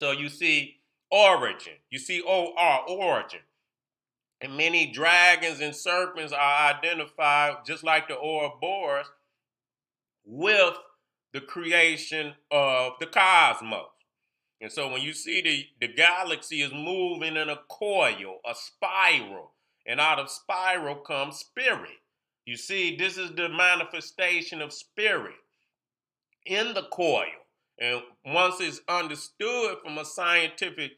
So you see origin. You see O-R, origin. And many dragons and serpents are identified, just like the Ouroboros, with the creation of the cosmos. And so when you see the galaxy is moving in a coil, a spiral, and out of spiral comes spirit. You see, this is the manifestation of spirit in the coil. And once it's understood from a scientific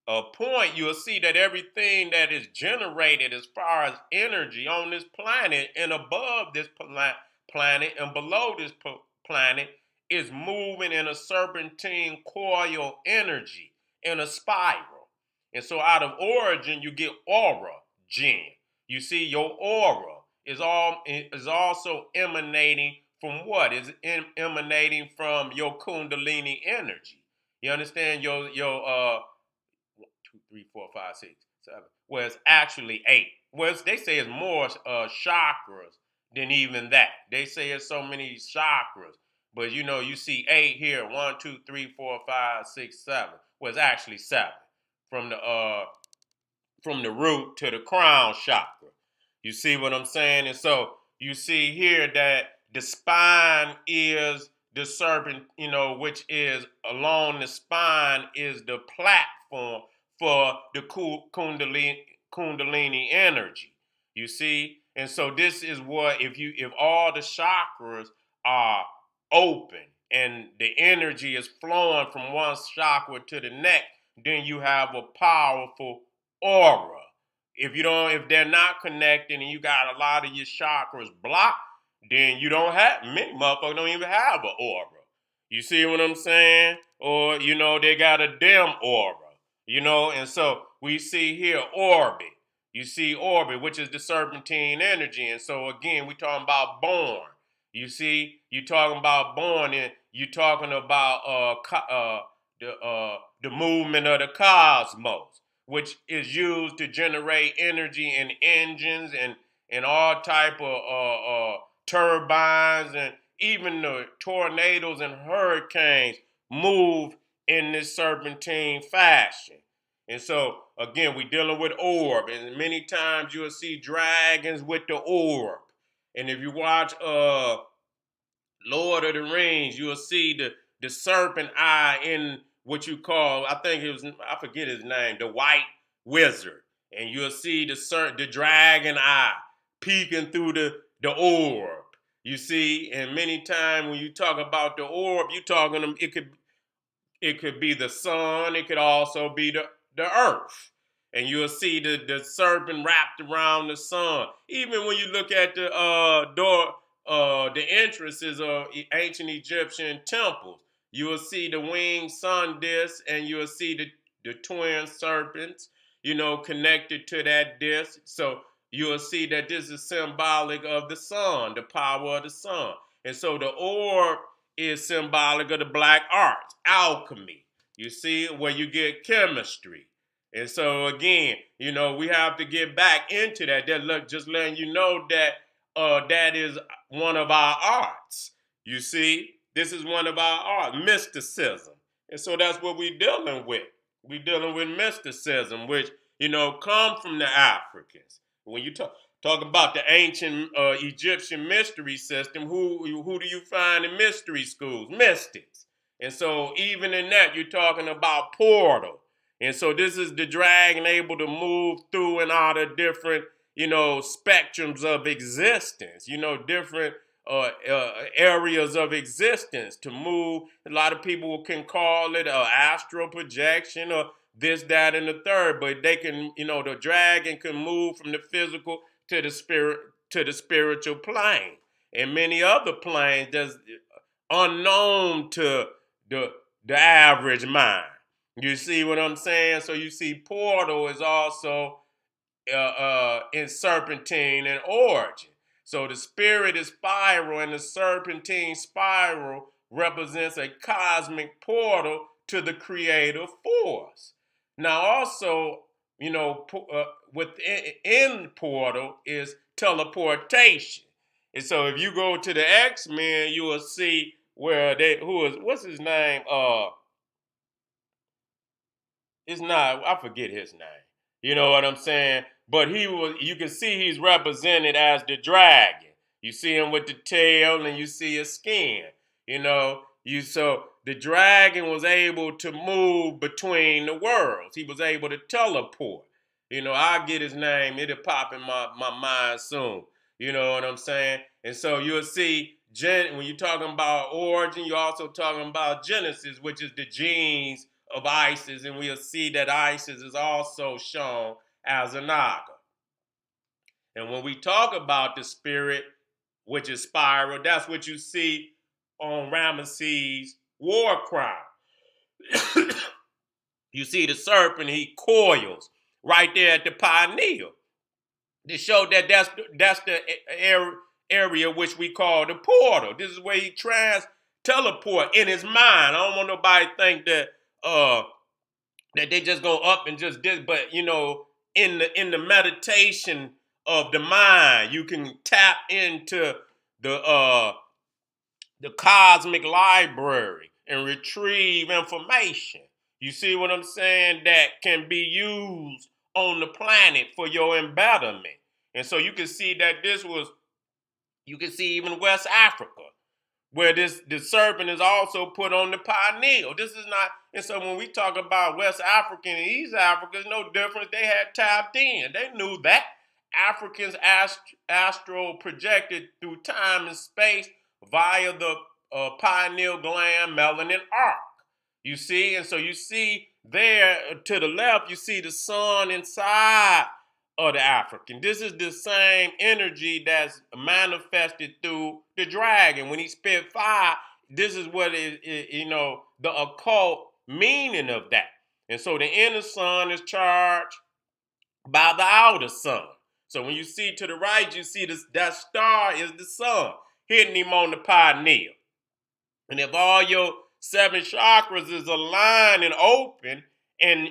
point, you'll see that everything that is generated as far as energy on this planet and above this planet and below this planet is moving in a serpentine coil energy in a spiral. And so out of origin, you get aura, gen. You see, your aura is also emanating from what? Is emanating from your kundalini energy. You understand? Your 2, 3, 4, 5, 6, 7. Well, it's actually 8. Well, they say it's more chakras than even that. They say it's so many chakras, but you see 8 here. 1, 2, 3, 4, 5, 6, 7. Well, it's actually 7 from the root to the crown chakra. You see what I'm saying? And so you see here that the spine is the serpent, which is along the spine is the platform for the kundalini energy. You see? And so this is what if all the chakras are open and the energy is flowing from one chakra to the next, then you have a powerful aura. If they're not connected and you got a lot of your chakras blocked, then you don't have, many motherfuckers don't even have an aura. You see what I'm saying? Or, they got a dim aura, and so we see here orbit. You see orbit, which is the serpentine energy. And so again, we talking about born. You see, you talking about born and you talking about the movement of the cosmos, which is used to generate energy in engines and all type of turbines, and even the tornadoes and hurricanes move in this serpentine fashion. And so again, we dealing with orb, and many times you'll see dragons with the orb. And if you watch Lord of the Rings, you'll see the serpent eye in what you call, I think it was, I forget his name, the white wizard. And you'll see the dragon eye peeking through the orb. You see, and many times when you talk about the orb, you talking it could be the sun, it could also be the earth. And you'll see the serpent wrapped around the sun. Even when you look at the entrances of ancient Egyptian temples, you will see the winged sun disk, and you will see the twin serpents, connected to that disk. So you will see that this is symbolic of the sun, the power of the sun. And so the orb is symbolic of the black arts, alchemy. You see, where you get chemistry. And so again, we have to get back into that. Just letting you know that that is one of our arts. You see, this is one of our arts, mysticism. And so that's what we're dealing with. We're dealing with mysticism, which, come from the Africans. When you talk about the ancient Egyptian mystery system, who do you find in mystery schools? Mystics. And so even in that, you're talking about portal. And so this is the dragon able to move through and out of different, spectrums of existence, different areas of existence to move. A lot of people can call it astral projection or this, that, and the third, but they can, the dragon can move from the physical to the spirit, to the spiritual plane, and many other planes that's unknown to the average mind. You see what I'm saying? So you see portal is also in serpentine and origin. So the spirit is spiral, and the serpentine spiral represents a cosmic portal to the creative force. Now also, within portal is teleportation. And so if you go to the X-Men, you will see where what's his name? it's not, I forget his name. You know what I'm saying? But you can see he's represented as the dragon. You see him with the tail and you see his skin. So the dragon was able to move between the worlds. He was able to teleport. I'll get his name. It'll pop in my mind soon. You know what I'm saying? And so you'll see, when you're talking about origin, you're also talking about Genesis, which is the genes of Isis, and we'll see that Isis is also shown as a Naga. And when we talk about the spirit, which is spiral, that's what you see on Ramesses' war crown. You see the serpent, he coils right there at the pineal to show that that's the area which we call the portal. This is where he teleport in his mind. I don't want nobody to think that they just go up and just did, but in the meditation of the mind, you can tap into the cosmic library and retrieve information. You see what I'm saying? That can be used on the planet for your embetterment. And so you can see that you can see even West Africa, where the serpent is also put on the pineal. This is not, and so when we talk about West African and East Africa, there's no difference. They had tapped in. They knew that. Africans astral projected through time and space via the pineal gland melanin arc. You see, and so you see there to the left, you see the sun inside of the African. This is the same energy that's manifested through the dragon. When he spit fire, this is what the occult meaning of that. And so the inner sun is charged by the outer sun. So when you see to the right, you see that star is the sun, hitting him on the pineal. And if all your 7 chakras is aligned and open, and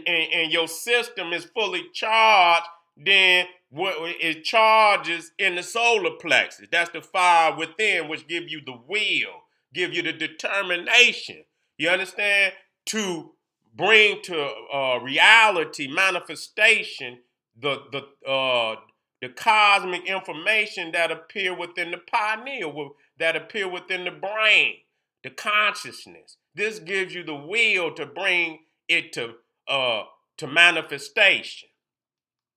your system is fully charged, then it charges in the solar plexus. That's the fire within, which give you the will, give you the determination. You understand? To bring to reality, manifestation, the cosmic information that appear within the pineal, that appear within the brain, the consciousness. This gives you the will to bring it to manifestation.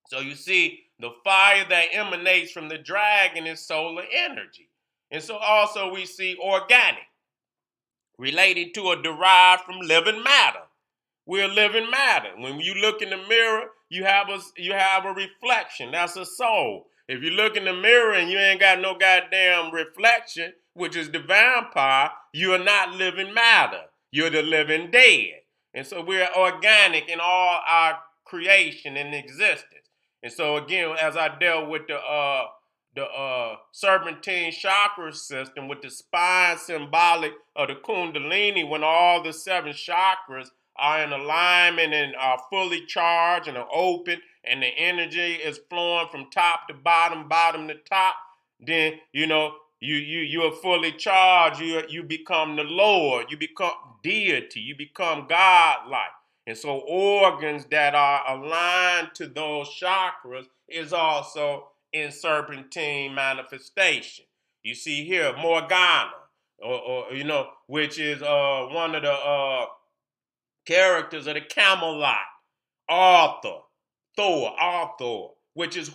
So you see, the fire that emanates from the dragon is solar energy. And so also we see organic, related to or derived from living matter. We're living matter. When you look in the mirror, you have a reflection. That's a soul. If you look in the mirror and you ain't got no goddamn reflection, which is the vampire, you are not living matter. You're the living dead. And so we're organic in all our creation and existence. And so again, as I dealt with the Serpentine chakra system, with the spine symbolic of the Kundalini, when all the 7 chakras are in alignment and are fully charged and are open, and the energy is flowing from top to bottom, bottom to top, then you are fully charged. You become the Lord. You become deity. You become God-like. And so organs that are aligned to those chakras is also in serpentine manifestation. You see here Morgana, which is one of the characters of the Camelot. Arthur, which is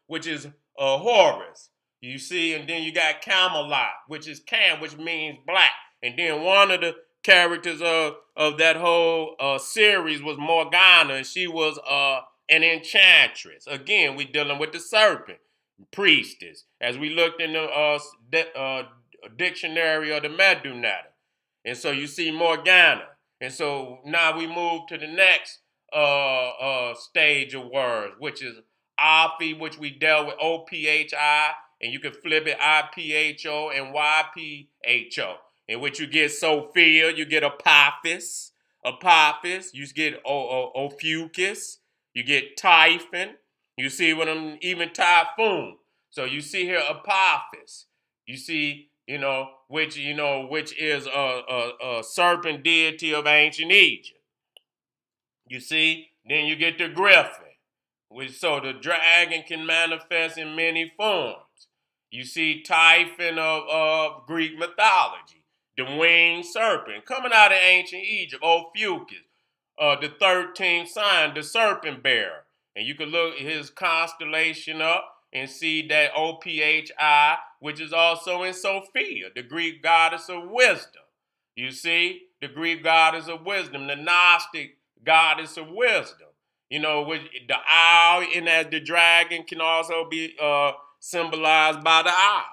which is Horus. You see, and then you got Camelot, which is which means black. And then one of the characters of that whole series was Morgana, and she was an enchantress. Again, we dealing with the serpent, priestess, as we looked in the dictionary of the Medunata. And so you see Morgana. And so now we move to the next stage of words, which is Ophi, which we dealt with OPHI, and you can flip it IPHO and YPHO, in which you get Sophia, you get Apophis, you get Ophiuchus, you get Typhon, you see what I'm, even Typhoon. So you see here Apophis, you see, which is a serpent deity of ancient Egypt. You see? Then you get the griffin, which so the dragon can manifest in many forms. You see Typhon of Greek mythology, the winged serpent coming out of ancient Egypt, Ophiuchus, the 13th sign, the serpent bearer. And you can look his constellation up and see that OPHI, which is also in Sophia, the Greek goddess of wisdom. You see, the Greek goddess of wisdom, the Gnostic goddess of wisdom. You know, with the owl, and as the dragon can also be symbolized by the owl.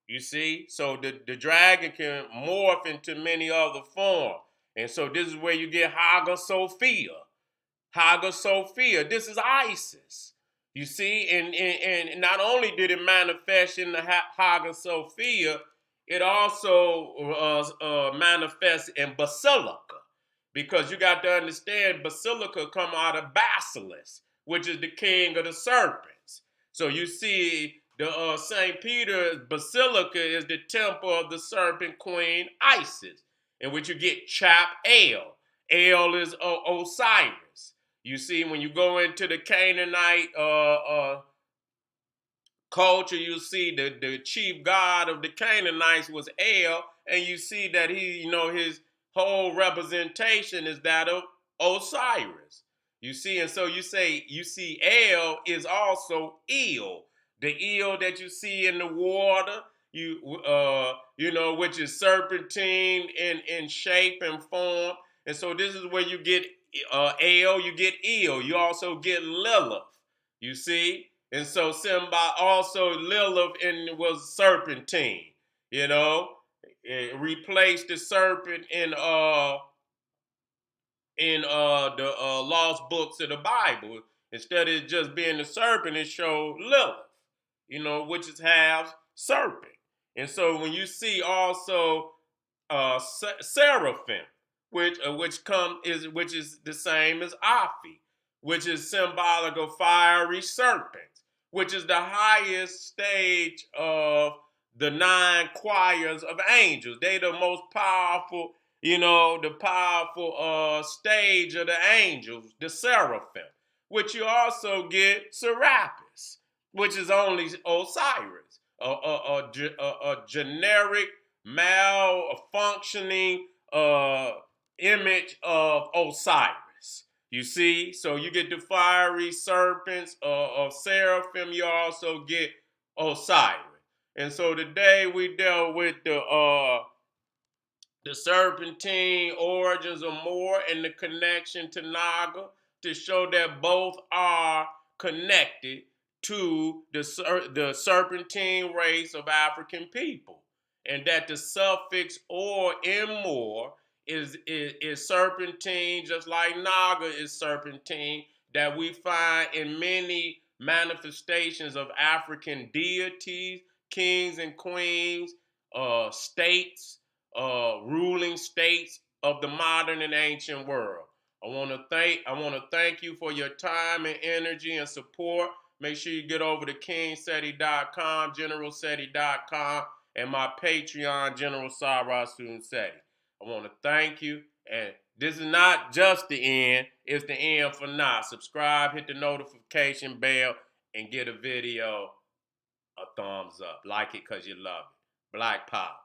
You see, so the dragon can morph into many other forms. And so this is where you get Hagia Sophia. Hagia Sophia, this is Isis. You see, and not only did it manifest in the Hagia Sophia, it also manifests in Basilica. Because you got to understand, Basilica come out of Basilisk, which is the king of the serpents. So you see, the St. Peter's Basilica is the temple of the serpent queen Isis, in which you get Chap El. El is Osiris. You see, when you go into the Canaanite culture, you see the chief god of the Canaanites was El, and you see that his whole representation is that of Osiris. You see, and so you see El is also eel, the eel that you see in the water, which is serpentine in shape and form. And so this is where you get El, you get eel, you also get Lilith. You see? And so also Lilith was serpentine, it replaced the serpent in the lost books of the Bible. Instead of just being the serpent, it showed Lilith, which is half serpent. And so when you see also Seraphim, which is the same as Aphi, which is symbolic of fiery serpents, which is the highest stage of the 9 choirs of angels. They the most powerful, the powerful stage of the angels, the seraphim, which you also get Serapis, which is only Osiris, a generic malfunctioning image of Osiris. You see, so you get the fiery serpents of Seraphim. You also get Osiris. And so today we dealt with the serpentine origins of more and the connection to Naga to show that both are connected to the serpentine race of African people, and that the suffix or in more is serpentine, just like Naga is serpentine, that we find in many manifestations of African deities, kings and queens, states, ruling states of the modern and ancient world. I want to thank you for your time and energy and support. Make sure you get over to kingseti.com, generalseti.com, and my Patreon, General Sara Seti. I want to thank you, and this is not just the end, it's the end for now. Subscribe, hit the notification bell, and get a video a thumbs up. Like it because you love it. Black Power.